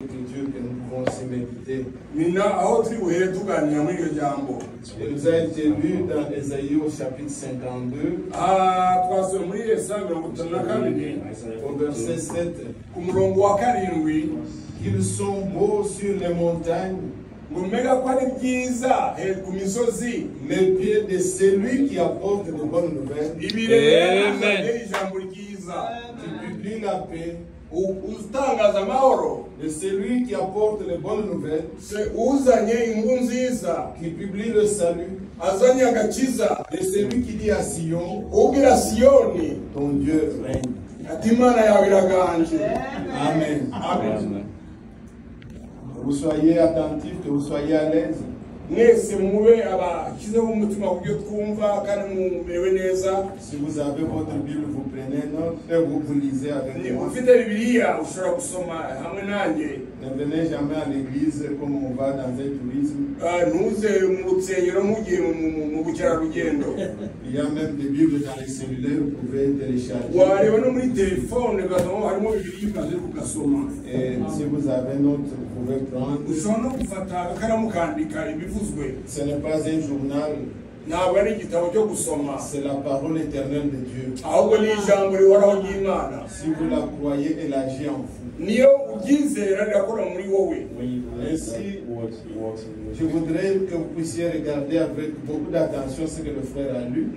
Dieu que nous pouvons aussi méditer. Il nous a été lu dans Ésaïe au chapitre 52, au verset 7. Qu'ils sont beaux sur les montagnes, les pieds de celui qui apporte de bonnes nouvelles, qui publie la paix, de celui qui apporte les bonnes nouvelles, qui publie le salut, de celui qui dit à Sion, ton Dieu règne. Amen. Amen. Que vous soyez attentifs, que vous soyez à l'aise. Si vous avez votre Bible, vous prenez note et vous lisez avec moi. Ne venez jamais à l'église comme on va dans un tourisme. Il y a même des Bibles dans les cellulaires, vous pouvez télécharger. Et si vous avez une autre, vous pouvez prendre. Ce n'est pas un journal. C'est la parole éternelle de Dieu. Si vous la croyez, elle agit en vous. Ainsi, je voudrais que vous puissiez regarder avec beaucoup d'attention ce que le frère a lu.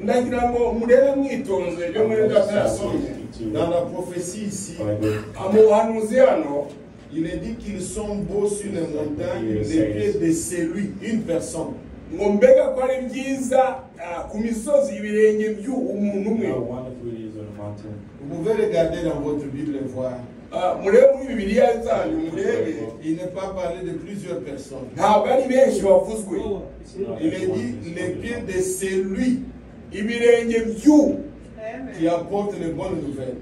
Dans la prophétie ici, il est dit qu'ils sont beaux sur les montagnes, les pieds de celui, une personne. Vous pouvez regarder dans votre Bible et voir. Il n'est pas parlé de plusieurs personnes. Il est dit les pieds de celui qui apporte les bonnes nouvelles.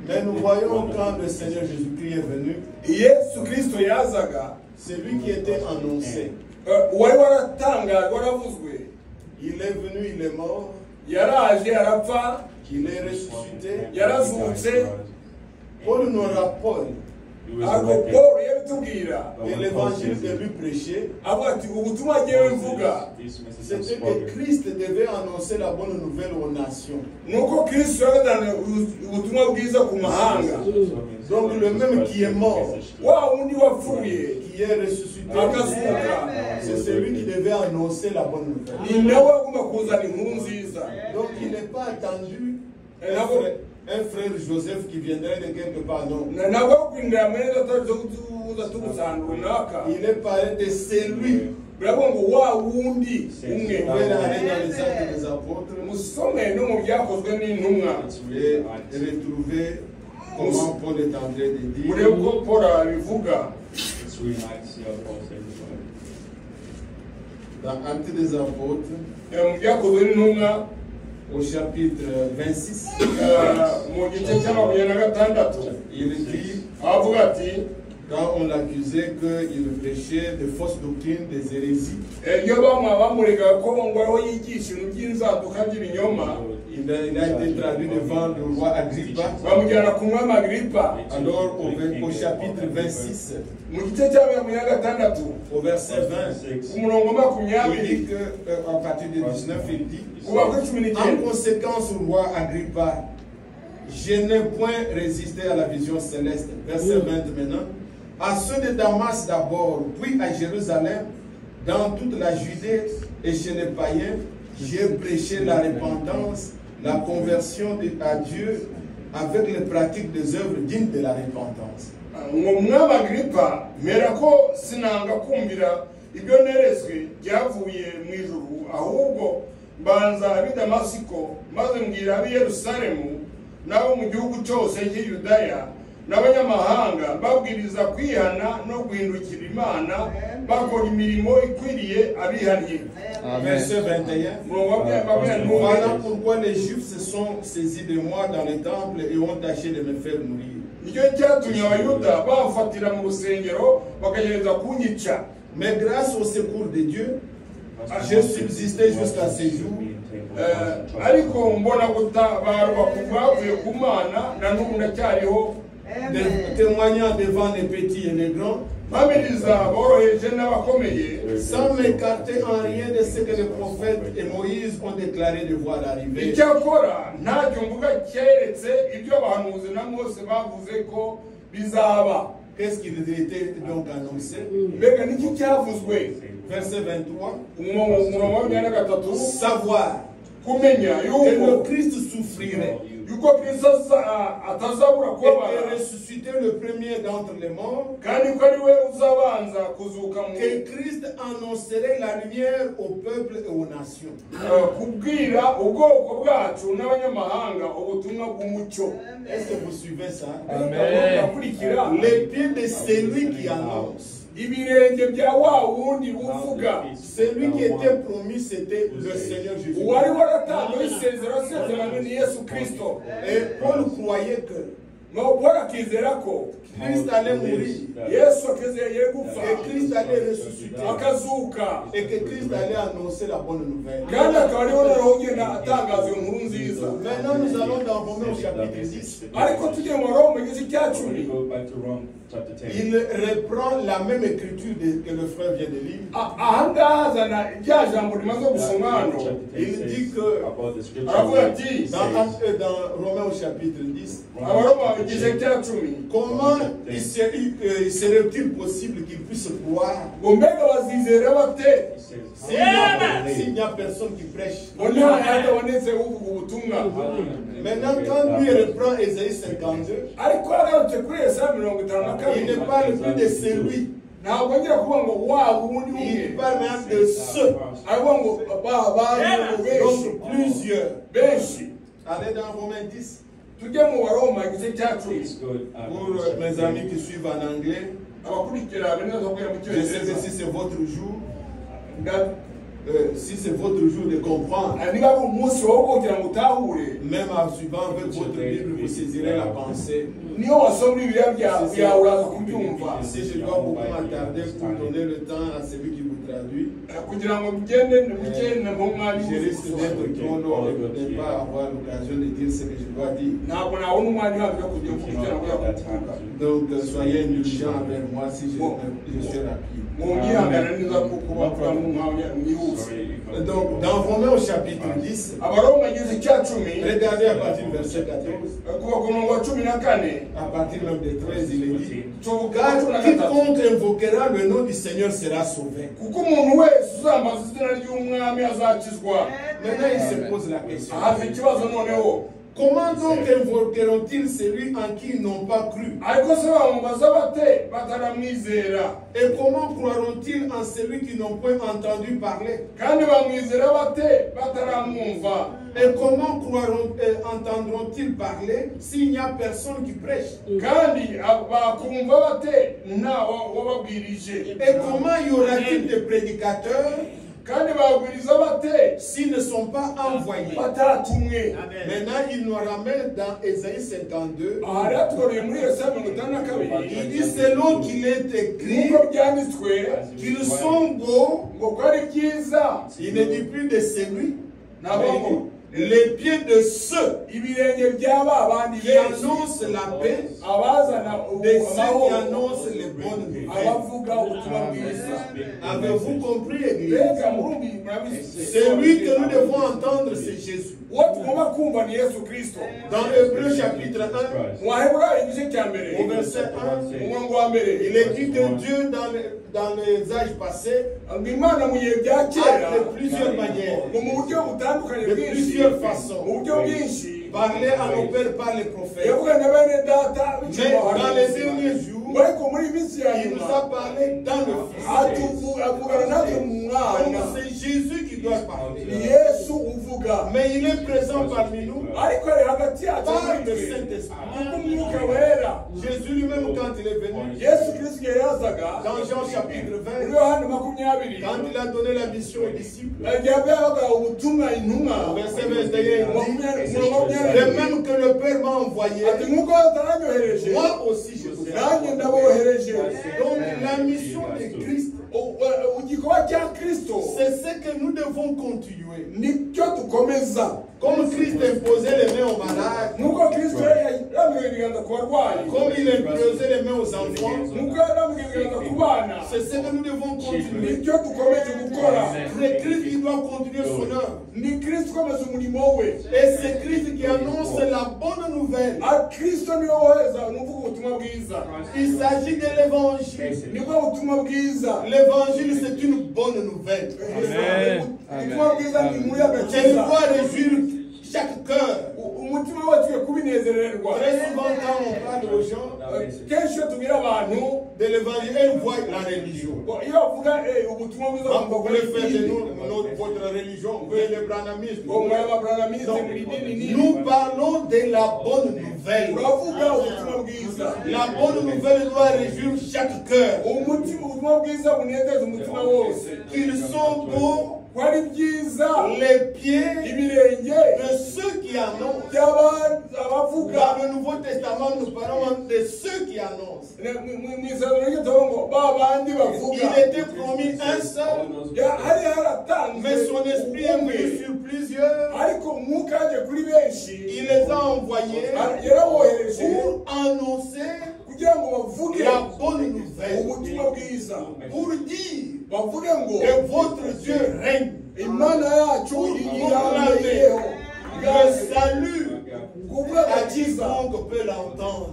Mais nous voyons quand le Seigneur Jésus-Christ est venu, c'est lui qui était annoncé. Il est venu, il est mort, il est ressuscité. Paul nous rappelle et l'évangile de lui prêcher, c'était que Christ devait annoncer la bonne nouvelle aux nations. Donc le même qui est mort, qui est ressuscité, c'est celui qui devait annoncer la bonne nouvelle. Donc il n'est pas attendu un frère Joseph qui viendrait de quelque part, non. Il est parlé de celui. Vous pouvez aller dans les actes des apôtres et retrouver comment Paul est en train de dire. Dans Actes des apôtres, au chapitre 26, il dit, quand on l'accusait qu'il prêchait de fausses doctrines, des hérésies, il a été traduit devant le roi Agrippa. Alors au chapitre 26, au verset 20, il dit qu'à partir du 19, il dit, en conséquence, roi Agrippa, je n'ai point résisté à la vision céleste. Verset 20 maintenant. À ceux de Damas d'abord, puis à Jérusalem, dans toute la Judée et chez les païens, j'ai prêché la repentance, la conversion à Dieu avec les pratiques des œuvres dignes de la repentance. n'abanyamahanga babwiriza kwihana no guhindukira Imana bakora imirimo ikwiriye abihariye. Verset 21. Voilà pourquoi les Juifs se sont saisis de moi dans les temples et ont tâché de me faire mourir. Mais grâce au secours de Dieu, j'ai subsisté jusqu'à ce jour. Ariko mbona gutabarwa kuva ku Mana na n'ubu ndacyariho témoignant devant les petits et les grands, sans m'écarter en rien de ce que les prophètes et Moïse ont déclaré de voir arriver. Qu'est-ce qu'il était donc annoncé? Verset 23. Savoir que le Christ souffrirait et ressusciter le premier d'entre les morts, que Christ annoncerait la lumière au peuple et aux nations. Est-ce que vous suivez ça? Amen. Les pieds de celui qui annonce. Celui qui était promis, c'était le Seigneur Jésus. Et Paul croyait que Christ allait mourir, et Christ allait ressusciter, et que Christ allait annoncer la bonne nouvelle. Maintenant nous allons dans Romains au chapitre 10. Il reprend la même écriture que le frère vient de lire. Il dit que dans Romains au chapitre 10, comment il serait-il possible qu'il puisse croire s'il n'y a personne qui prêche? Maintenant, quand lui reprend Ésaïe 52, il ne parle plus de celui. Il parle même de ceux. Donc plusieurs. Allez dans Romains 10. Pour mes amis qui suivent en anglais, je sais que si c'est votre jour, si c'est votre jour de comprendre, même en suivant avec votre Bible, vous saisirez la pensée. Si je dois beaucoup m'attarder pour donner le temps à celui qui vous traduit, je risque d'être trop long et de ne pas avoir l'occasion de dire ce que je dois dire. Donc soyez indulgents avec moi si je suis rapide. Donc dans Romains au chapitre 10, regardez à partir du verset 14, à partir même de 13, il est dit, car quiconque invoquera le nom du Seigneur sera sauvé. Maintenant il se pose la question, comment donc invoqueront-ils celui en qui ils n'ont pas cru? Et comment croiront-ils en celui qui n'ont point entendu parler? Et comment entendront-ils parler s'il n'y a personne qui prêche? Et comment y aura-t-il de prédicateurs s'ils ne sont pas envoyés? Maintenant, il nous ramène dans Ésaïe 52. Il dit selon qu'il est écrit qu'ils sont beaux. Il ne dit plus de celui, les pieds de ceux qui annoncent la paix, de ceux qui annoncent les bonnes nouvelles. Avez-vous compris, Église? Celui que nous devons entendre, c'est Jésus. Dans Hébreux chapitre 1, au verset 1, il est dit que Dieu dans les âges passés a de plusieurs manières, de plusieurs façons, parler à nos pères par les prophètes. Mais dans les derniers jours, il nous a parlé dans le Fils. Donc c'est Jésus qui doit parler. Mais il est présent parmi nous par le Saint-Esprit. Jésus lui-même, quand il est venu, dans Jean chapitre 20, quand il a donné la mission aux disciples, verset 21, il dit, de même que le Père m'a envoyé, moi aussi je vous ai envoyé. Donc la mission de Christ C'est ce que nous devons continuer. Comme Christ imposait les mains aux malades, comme il imposait les mains aux enfants, c'est ce que nous devons continuer. C'est Christ qui doit continuer son œuvre. Et c'est Christ qui annonce la bonne nouvelle. Il s'agit de l'évangile. L'évangile, c'est une bonne nouvelle. Elle doit réjouir chaque cœur. Très souvent, quand on parle aux gens de l'évangile, ils voient la religion. Quand vous voulez faire de nous votre religion, vous voulez le branhamisme. Nous parlons de la bonne nouvelle. La bonne nouvelle doit réjouir chaque cœur. Qu'ils sont beaux les pieds de ceux qui annoncent. Dans le Nouveau Testament, nous parlons de ceux qui annoncent. Il était promis un seul, mais son esprit est venu sur plusieurs. Il les a envoyés pour annoncer la bonne nouvelle, pour dire que votre Dieu règne, le salut à quiconque peut l'entendre.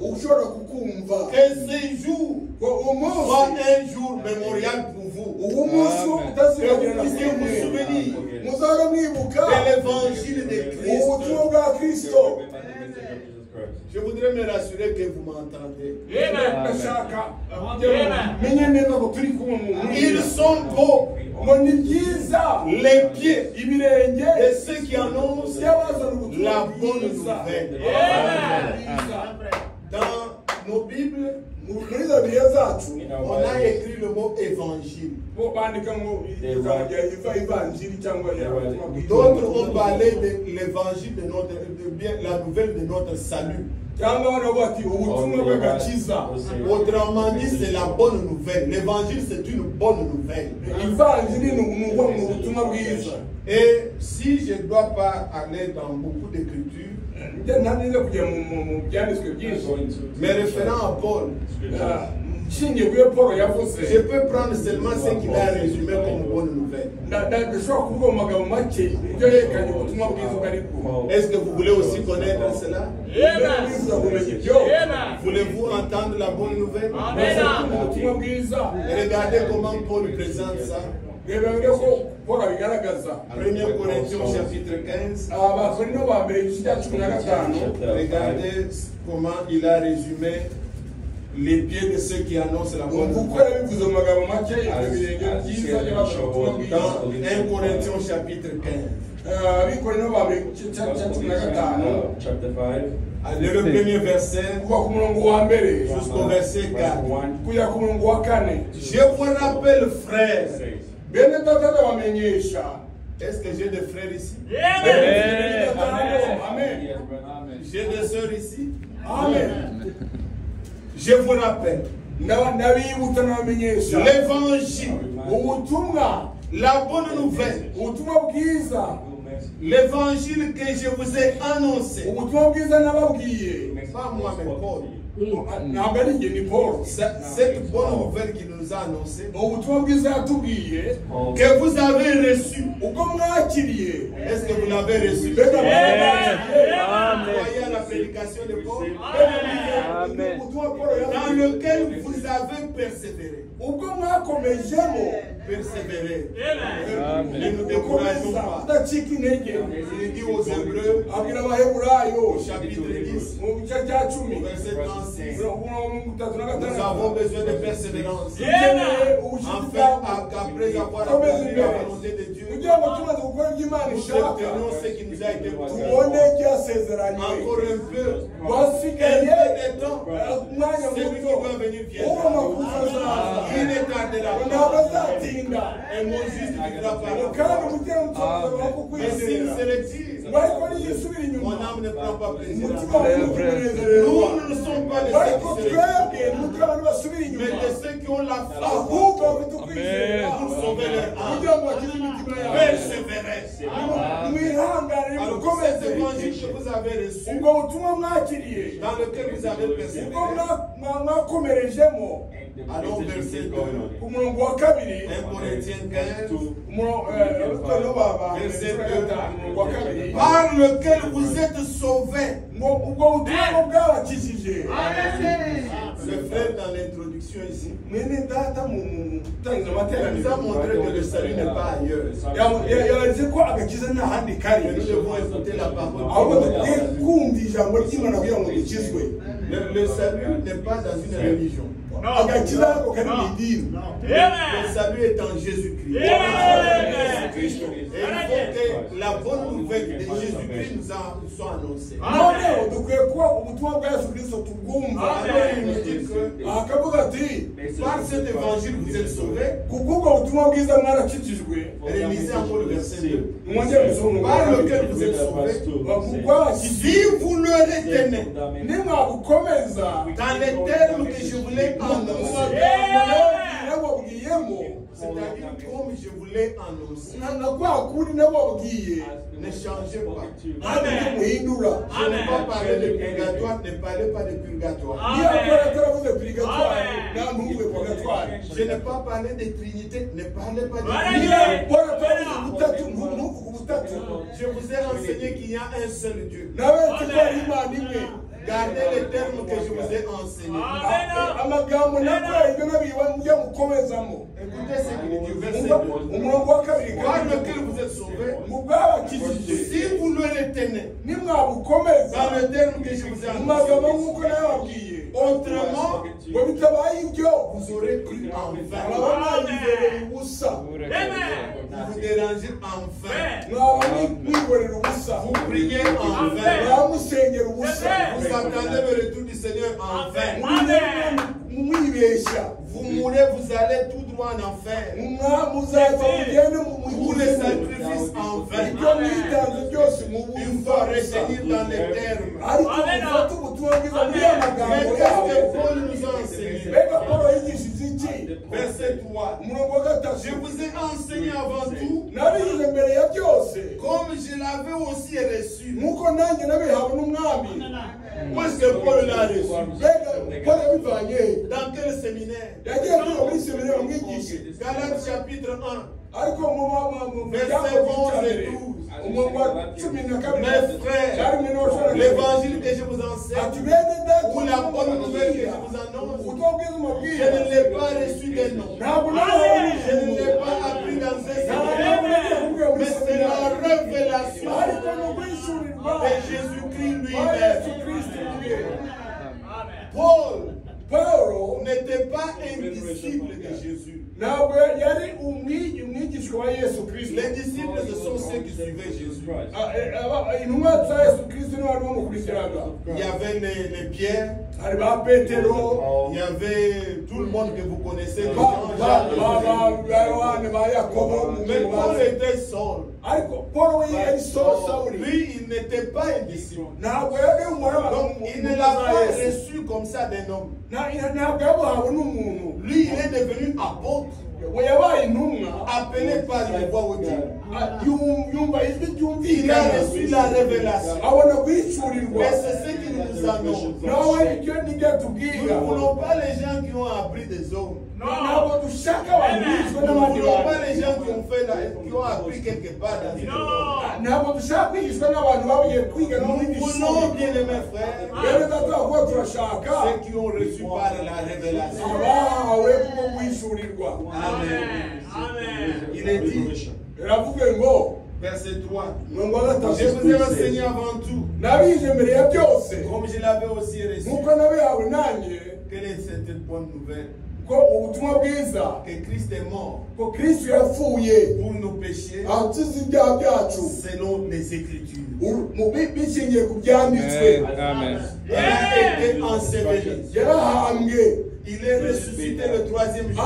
Que ces jours soient un jour mémorial pour vous. Que vous puissiez vous souvenir de l'évangile de Christ. Je voudrais me rassurer que vous m'entendez. Ils sont beaux les pieds de ceux qui annoncent la bonne nouvelle. Dans nos Bibles, on a écrit le mot évangile. D'autres ont parlé de l'évangile de notre, la nouvelle de notre salut. Autrement dit, c'est la bonne nouvelle. L'évangile, c'est une bonne nouvelle. Et si je ne dois pas aller dans beaucoup d'écritures, me référant à Paul, je peux prendre seulement ce qu'il a résumé comme bonne nouvelle. Est-ce que vous voulez aussi connaître cela? Voulez-vous entendre la bonne nouvelle? Regardez comment Paul présente ça. 1 Corinthiens chapitre 15. Regardez comment il a résumé les pieds de ceux qui annoncent la bonne nouvelle. Dans 1 Corinthiens chapitre 15. Le premier verset jusqu'au verset 4. Je vous rappelle, frères. Est-ce que j'ai des frères ici? Amen. J'ai des sœurs ici? Amen. Je vous rappelle l'évangile, la bonne nouvelle, l'évangile que je vous ai annoncé. Pas moi, mais Paul. Cette bonne nouvelle qu'il nous a annoncée, que vous avez reçue. Est-ce que vous l'avez reçue? Voyez la prédication de Paul, dans lequel vous avez persévéré. Persévérer. Ne nous décourageons pas. Il dit aux Hébreux, au chapitre 10, au verset 36, nous avons besoin de persévérance. Enfin, après avoir accompli la volonté de Dieu, nous obtenons ce qui nous a été promis. Encore un peu de temps, celui qui va venir viendra. Il ne tardera pas. Et mon juste vivra par la foi. Mais s'il se retire, mon âme ne prend pas plaisir. Nous ne sommes pas de ceux qui se retirent, mais de ceux qui ont la foi pour sauver leur persévérez. Alors, cet évangile que vous avez reçu, dans lequel vous avez persévéré, alors verset 2, 1 Corinthiens 15, verset 2, par lequel vous êtes sauvés. Le frère dans l'introduction ici nous a montré que le salut n'est pas ailleurs. Nous devons écouter la parole. Le salut n'est pas dans une religion. Le salut est en Jésus-Christ. Et il faut que la bonne nouvelle de Jésus-Christ nous soit annoncée. Alors il nous dit que par cet évangile vous êtes sauvés. Réalisez encore le verset 2. Par lequel vous êtes sauvés. Si vous le retenez dans les termes que je voulais annoncer, c'est-à-dire comme je voulais annoncer, ne changez pas. Je n'ai pas parlé de purgatoire, ne parlez pas de purgatoire. Je n'ai pas parlé de Trinité, ne parlez pas de Trinité. Je vous ai enseigné qu'il y a un seul Dieu. Gardez les termes que je vous ai enseignés. Écoutez ce qu'il dit au verset 2. Par lequel vous êtes sauvés, si vous le retenez dans le terme que je vous ai annoncé, autrement, vous aurez cru en vain. Vous vous dérangez en vain. Vous priez en vain. Vous attendez le retour du Seigneur en vain. Vous mourrez, vous allez tout droit en enfer. Vous les sacrifices en vain. Il faut retenir dans les termes. Mais qu'est-ce que Paul nous a enseigné? Verset 3. Je vous ai enseigné avant tout, comme je l'avais aussi reçu. Où est-ce que Paul l'a reçu? Dans quel séminaire? Galates chapitre 1. Verset 11 et 12. Mes frères, l'évangile que je vous enseigne, ou la bonne nouvelle que je vous annonce, je ne l'ai pas reçu des noms. Je ne l'ai pas appris dans un séminaire. Mais c'est la révélation de Jésus-Christ lui-même. Paul n'était pas un disciple de Jésus. Les disciples, ce sont ceux qui suivaient Jésus. Il y avait les Pierre, il y avait tout le monde que vous connaissez, mais Paul était seul. Lui, il n'était pas un disciple. Donc, il ne l'a pas reçu comme ça d'un homme. Lui, il est devenu apôtre, appelé par les voix audibles. Il a reçu la révélation. Mais c'est ce qu'il nous annonce. Nous ne voulons pas les gens qui ont appris des hommes. Nous ne voulons pas les gens qui ont appris quelque part dans une école. Nous voulons, bien mes frères, ceux qui ont reçu par la révélation. Amen. Il est dit, verset 3, je vous ai enseigné avant tout, comme je l'avais aussi reçu, quelle est cette bonne nouvelle? Que Christ est mort pour nos péchés selon les Écritures. Amen. Il a été enseveli. Il est ressuscité le troisième jour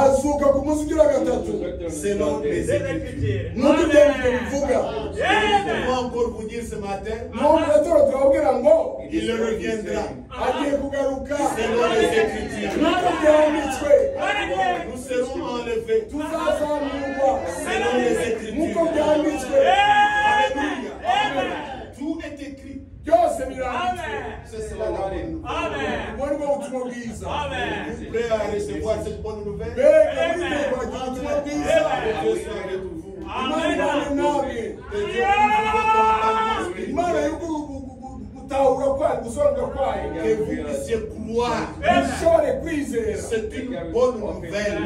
selon les Écritures. Je peux encore vous dire ce matin, il reviendra selon les Écritures. Nous serons enlevés selon les Écritures. Alléluia. Tout est écrit. C'est cela la bonne nouvelle. Vous prêts à recevoir cette bonne nouvelle? Dieu soit avec vous. Que vous puissiez croire. C'est une bonne nouvelle.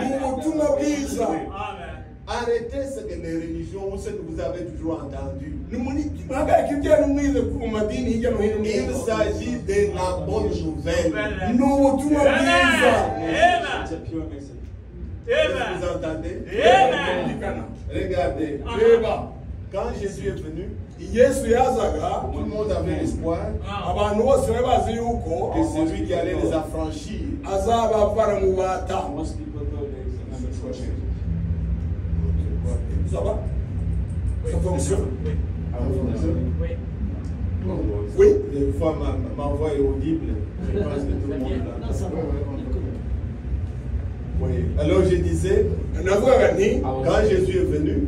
Arrêtez ce que les religions ou ce que vous avez toujours entendu. Il s'agit de la bonne nouvelle. Vous entendez? Regardez. Quand Jésus est venu, tout le monde avait l'espoir que celui qui allait les affranchir. Ça va? Ça fonctionne? Oui. Des fois, ma voix est audible. Je pense que tout le monde l'a. Oui. Alors je disais, quand Jésus est venu,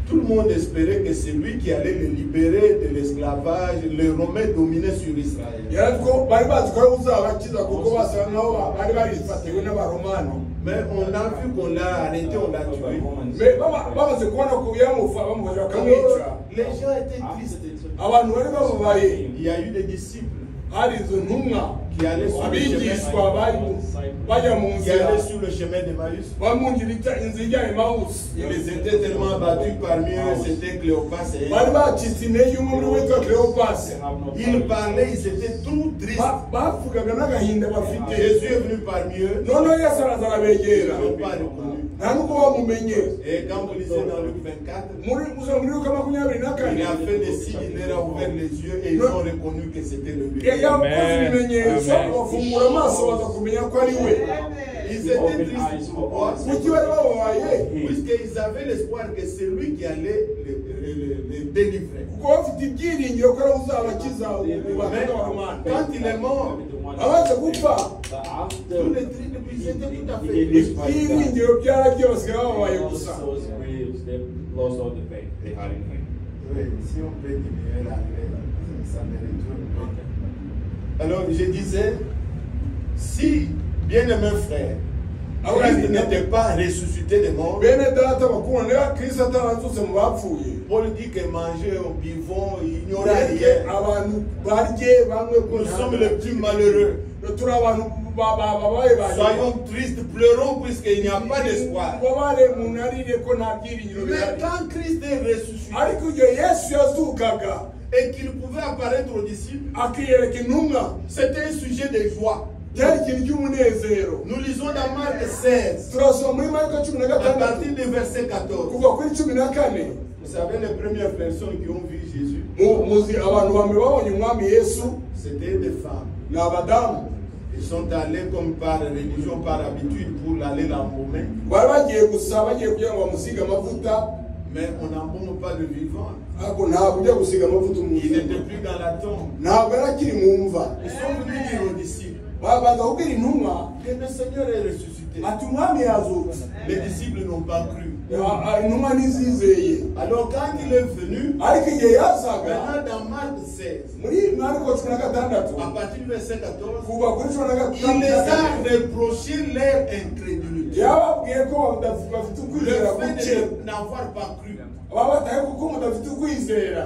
tout le monde espérait que c'est lui qui allait les libérer de l'esclavage. Les Romains dominaient sur Israël. Mais on a vu qu'on l'a arrêté, on l'a tué. Les gens étaient tristes. Il y a eu des disciples qui allaient sur le chemin d'Emmaüs. Ils étaient tellement abattus parmi eux, c'était Cléopas et ils parlaient, ils étaient tout tristes. Jésus est venu parmi eux. Ils n'ont pas reconnu. Et quand vous lisez dans Luc 24, il a fait des signes, il leur a ouvert les yeux et ils ont reconnu que c'était le lui. Ils étaient tristes. Pourquoi? Puisqu'ils avaient l'espoir que c'est lui qui allait les délivrer. Quand il est mort, tous les tristes, ils étaient tout à fait tristes. Oui, si on peut diminuer l'anglais, ça mérite tout. Alors je disais, si, bien-aimé frère, Christ n'était pas ressuscité des morts, Paul dit que manger, buvons, il n'y aura rien. Nous sommes les plus malheureux. Soyons tristes, pleurons puisqu'il n'y a pas d'espoir. Mais quand Christ est ressuscité et qu'il pouvait apparaître aux disciples, c'était un sujet de joie. Nous lisons dans Marc 16, à partir du verset 14. Vous savez, les premières personnes qui ont vu Jésus, c'était des femmes. Ils sont allés comme par religion, par habitude, pour aller l'embaumer. Mais on n'embaume pas le vivant. Il n'était plus dans la tombe. Ils sont venus dire aux disciples que le Seigneur est ressuscité. Les disciples n'ont pas cru. Alors quand il est venu, maintenant dans Marc 16, à partir du verset 14, il les a reproché leur incrédulité. Le fait de n'avoir pas cru.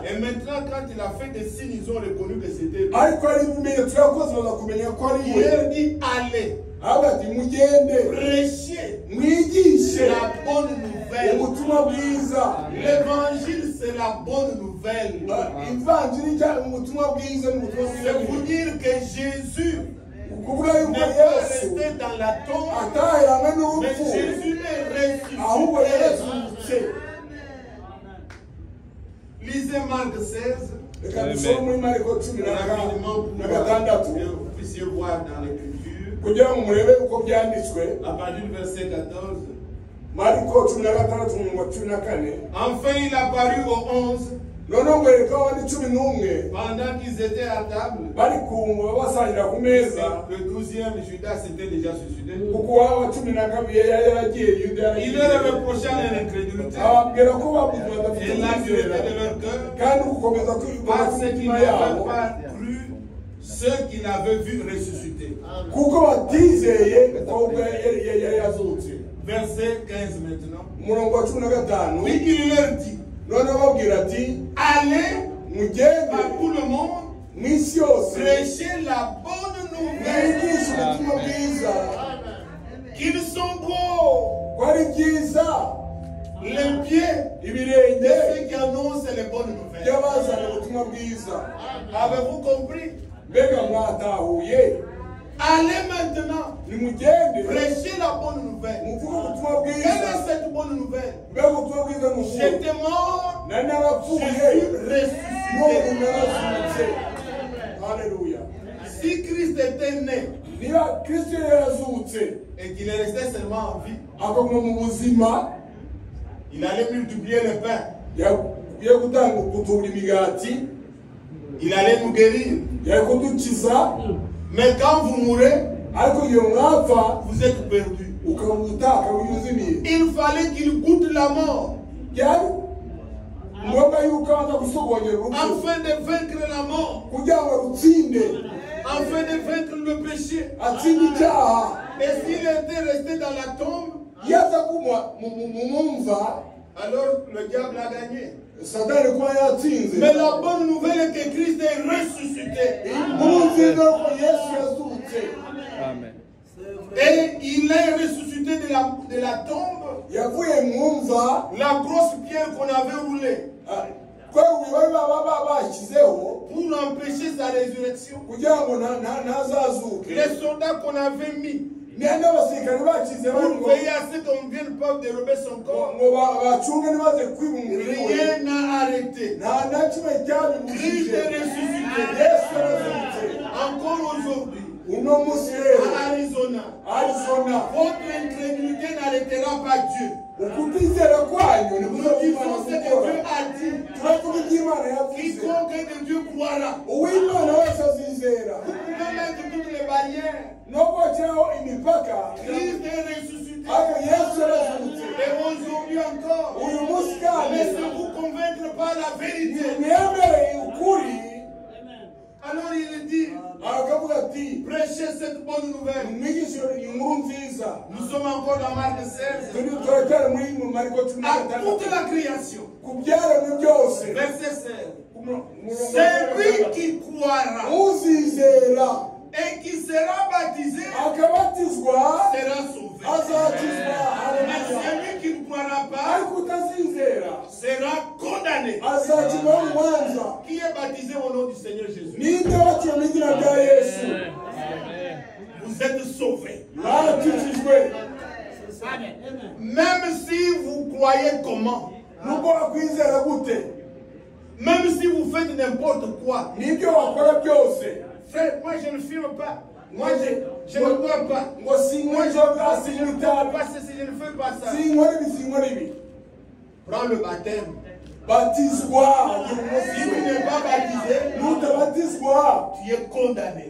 Et maintenant, quand il a fait des signes, ils ont reconnu que c'était lui. Il leur dit, allez, prêchez la bonne nouvelle. L'évangile, c'est la bonne nouvelle. C'est pour dire que Jésus n'est pas resté dans la tombe, mais Jésus est ressuscité. Lisez Marc 16. Rapidement pour que vous puissiez voir dans l'écriture. À partir du verset 14. Enfin il apparut aux 11 Pendant qu'ils étaient à table, le 12e Judas s'était déjà suicidé. Il leur reprochait l'incrédulité et l'impureté de leur cœur parce qu'ils n'avaient pas cru ceux qu'il avait vu ressusciter. Verset 15 maintenant. Oui, il leur dit, allez par tout le monde, prêchez la bonne nouvelle qu'ils sont beaux, les pieds de ceux qui annoncent les bonnes nouvelles. Avez-vous compris? Allez maintenant, prêchez la bonne nouvelle. Quelle est cette bonne nouvelle? J'étais mort, je suis ressuscité. Alléluia. Si Christ était né et qu'il est resté seulement en vie, il allait multiplier le pain. Il allait nous guérir. Mais quand vous mourrez, vous êtes perdu. Il fallait qu'il goûte la mort afin de vaincre la mort, afin de vaincre le péché. Et s'il était resté dans la tombe, alors le diable a gagné. Mais la bonne nouvelle est que Christ est ressuscité. Amen. Et il est ressuscité de la tombe. La grosse pierre qu'on avait roulée pour empêcher sa résurrection. Les soldats qu'on avait mis pour veiller à ce qu'on ne vienne pas dérober son corps, rien n'a arrêté. Christ est ressuscité. Encore aujourd'hui, à Arizona, votre incrédulité n'arrêtera pas Dieu. Nous disons ce que Dieu a dit. Quiconque de Dieu croira. Vous pouvez mettre toutes les barrières. Christ est ressuscité. Et aujourd'hui encore, laissez-vous convaincre par la vérité. Alors il dit, prêchez cette bonne nouvelle. Nous sommes encore dans Marc 16. À toute la création. Verset 16. Celui qui croira et qui sera baptisé sera sauvé. Mais celui qui ne croira pas sera condamné. Qui est baptisé au nom du Seigneur Jésus? Vous êtes sauvés. Même si vous croyez comment, même si vous faites n'importe quoi, frère, moi je ne fume pas. Moi je ne bois pas. Moi je ne parle pas ceci, je ne fais pas ça. Prends le baptême. Baptise-moi. Si tu n'es pas baptisé, tu es condamné.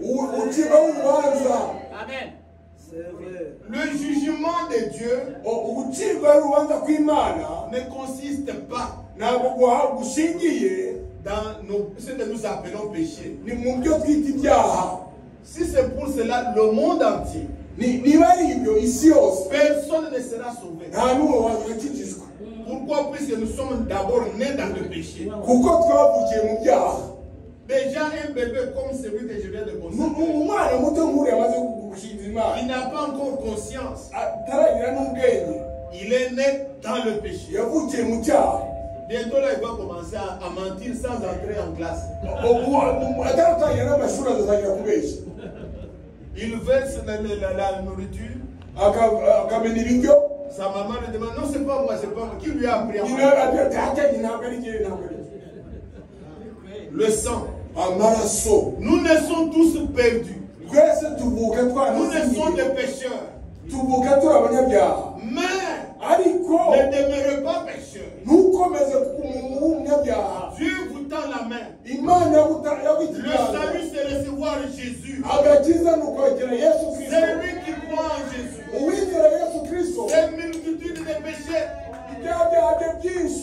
Amen. Le jugement de Dieu ne consiste pas dans ce que nous appelons péché. Si c'est pour cela, le monde entier, personne ne sera sauvé. Pourquoi? Puisque nous sommes d'abord nés dans le péché. Déjà un bébé comme celui que je viens de constater, il n'a pas encore conscience. Il est né dans le péché. Bientôt là, il va commencer à mentir sans entrer en classe. Il verse la nourriture. Sa maman lui demande, non, c'est pas moi, c'est pas moi. Qui lui a appris à manger? Le sang. Nous ne sommes tous perdus. Nous ne sommes des pécheurs. Mais Ne demeurez pas pécheurs. Dieu vous tend la main. Le salut, c'est recevoir Jésus. C'est lui qui croit en Jésus. Ces multitudes de péchés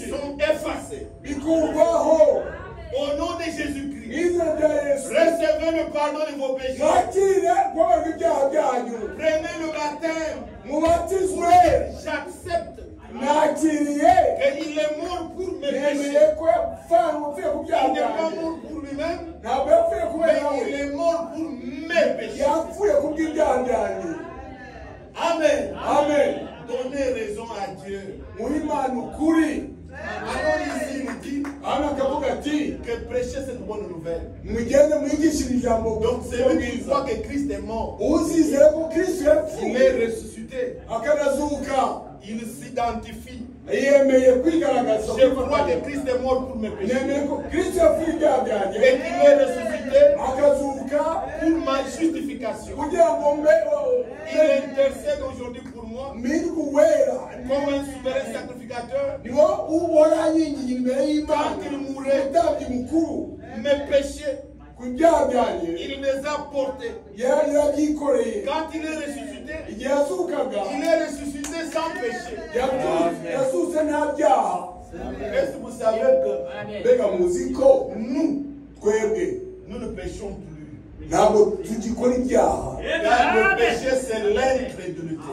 sont effacés. Au nom de Jésus-Christ, recevez le pardon de vos péchés. Prenez le baptême. J'accepte qu'il est mort pour mes péchés. Il n'est pas mort pour lui-même, mais il est mort pour mes péchés. Amen. Amen. Donnez raison à Dieu. Alors ici, il nous dit que prêcher cette bonne nouvelle. Donc c'est lui qui voit que Christ est mort. Il est ressuscité. Il s'identifie. Je crois que Christ est mort pour mes péchés. Et qu'il est ressuscité pour ma justification. Il intercède aujourd'hui pour moi comme un souverain sacrificateur. Quand il mourait, mes péchés, il les a portés. Quand il est ressuscité sans péché. Est-ce que vous savez que nous ne péchons plus? Car le péché, c'est l'incrédulité.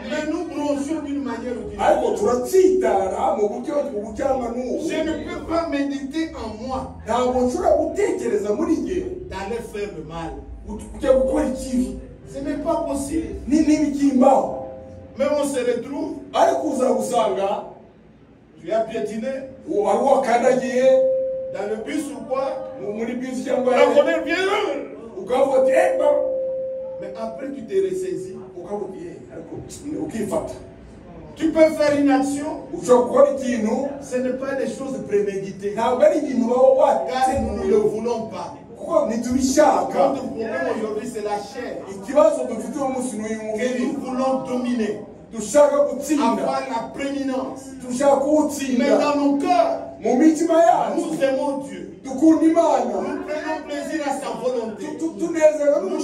Mais nous bronchons d'une manière ou d'une autre. Je ne peux pas méditer en moi d'aller faire le mal. Ce n'est pas possible. Mais on se retrouve. Tu as piétiné dans le bus ou quoi? La colère vient. Mais après tu te ressaisis. Tu peux faire une action. Ce n'est pas des choses préméditées. Car nous ne le voulons pas. Notre problème aujourd'hui, c'est la chair. Que nous voulons dominer. Avoir la prééminence. Mais dans nos cœurs, nous aimons Dieu. Nous prenons plaisir à sa volonté. Nous ne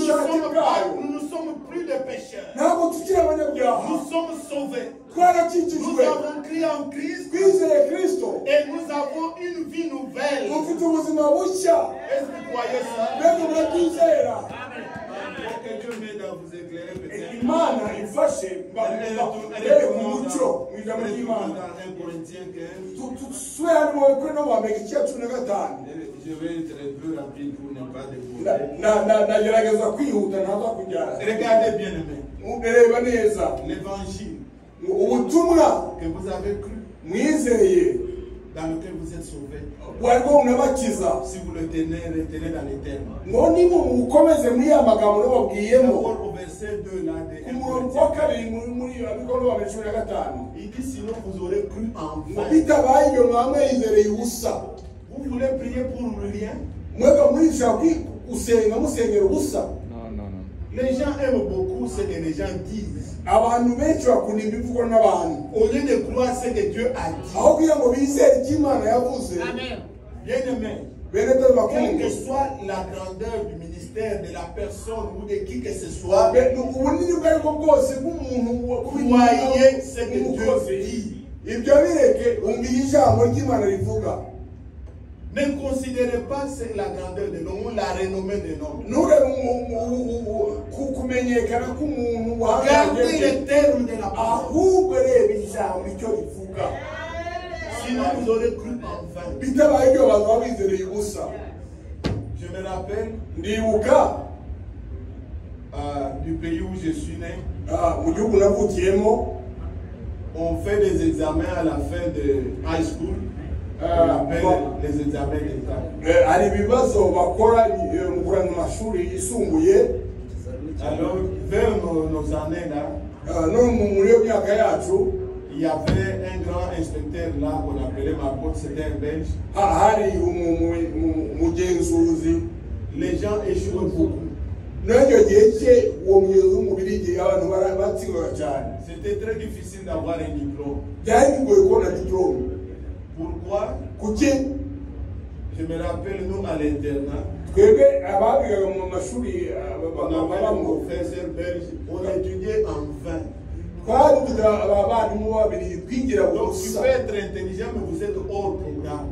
sommes plus des pécheurs. Nous sommes sauvés. Nous avons crié en Christ. Et nous avons une vie nouvelle. Est-ce que vous croyez ça? Que Dieu m'aide à vous éclairer peut-être. Je vais être plus rapide pour ne pas dévorer. Regardez bien aimé. L'évangile que vous avez cru, dans lequel vous êtes sauvés. Si vous le tenez, retenez dans l'éternel. D'abord au verset 2 là, il dit sinon vous aurez cru en vain. Vous voulez prier pour rien? Les gens aiment beaucoup ce que les gens disent. Au lieu de croire ce que Dieu a dit. Amen. Bien-aimé, quelle que soit la grandeur du ministère de la personne ou de qui que ce soit, croyez ce que Dieu dit. Ne considérez pas la grandeur de l'homme ou la renommée de l'homme. Gardez les termes de la parole. Sinon vous aurez cru en vain. Je me rappelle du pays où je suis né. On fait des examens à la fin de high school. On appelle les examens d'État. Alors, vers nos années là, il y avait un grand inspecteur là qu'on appelait ma pote, c'était un Belge. Les gens échouaient beaucoup. C'était très difficile d'avoir un diplôme. Pourquoi? Je me rappelle, nous à l'internat, on avait un professeur belge, on étudiait en vain. Donc tu peux être intelligent, mais vous êtes hors programme.